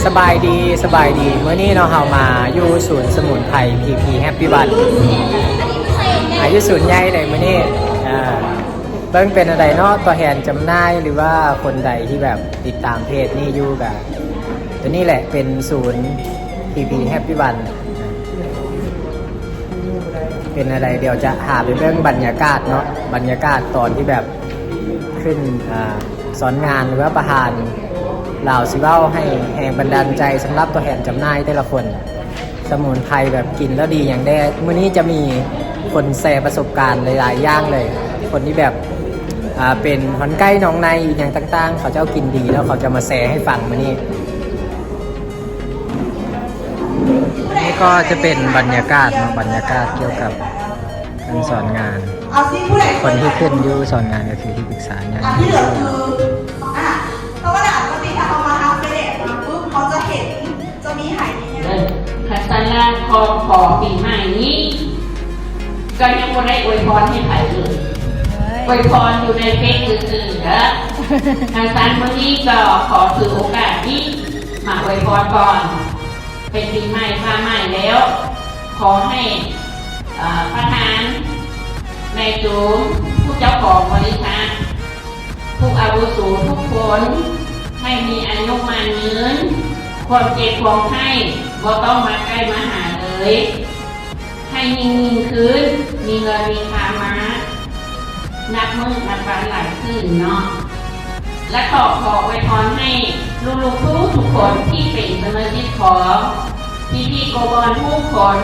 สบายดีสบายดีเมื่อนี้เนาะเฮามาอยู่ศูนย์สมุนไพร PP Happy One อยู่ศูนย์ใหญ่เลยเมื่อนี้เบิ่งเป็นอะไรเนาะตัวแทนจำหน่ายหรือว่าคนใดที่แบบติดตามเพจนี่อยู่กับตัวนี้แหละเป็นศูนย์ PP Happy One เป็นอะไรเดี๋ยวจะหาเป็นเรื่องบรรยากาศเนาะบรรยากาศตอนที่แบบขึ้นสอนงานหรือว่าประธานเหล่าสิเว้าให้แห่งบันดาลใจสำหรับตัวแทนจำหน่ายแต่ละคนสมุนไพรแบบกินแล้วดีอย่างแน่มื้อนี้จะมีคนแชร์ประสบการณ์หลายๆอย่างเลยคนที่แบบเป็นคนใกล้น้องในอย่างต่างๆเขาจะเอากินดีแล้วเขาจะมาแชร์ให้ฟังมื้อนี้นี่ก็จะเป็นบรรยากาศบรรยากาศเกี่ยวกับการสอนงานคนที่ขึ้นอยู่สอนงานก็คือที่ปรึกษางานที่เหลือคือเพราะว่าปกติถ้าเขามาทำเฟรนมาปุ๊บเขาจะเห็นจะมีหายเนี่ยคัสตันลาขอปีใหม่นี้ก็ยังไม่ได้อวยพรให้ใครเลยอวยพรอยู่ในเฟซอื่นๆนะทางการเมื่อนี้ก็ขอถือโอกาสนี้มาอวยพรก่อนเป็นปีใหม่มาใหม่แล้วขอให้ประธานในจูงผู้เจ้าของบริษัทผู้อาวุโสทุกคนให้มีอายุมันยืนความเจ็บความไข้บ่ต้องมาใกล้มาหาเลยให้นิ่งๆคืนมีเงินมีคามานับมือนับวันหลายขึ้นเนาะและขอไว้พรให้ลูกๆทุกคนที่เป็นสมาชิกของพี่โกบอลทุกคน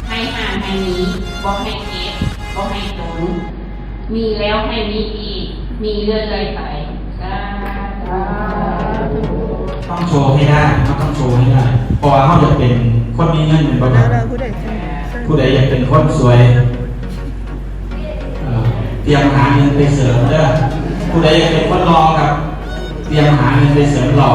ให้ห่างให้นี้บอกให้เก็บบอกให้จนมีแล้วให้มีอีกมีเรื่อยๆไปต้องโชว์ให้ได้ต้องโชว์ให้ได้เพราะว่าเขาอยากเป็นคนมีเงินเป็นประจำผู้ใดอยากเป็นคนสวยเตรียมหาเงินไปเสริมเด้อผู้ใดอยากเป็นคนรอกับเตรียมหาเงินไปเสริมหล่อ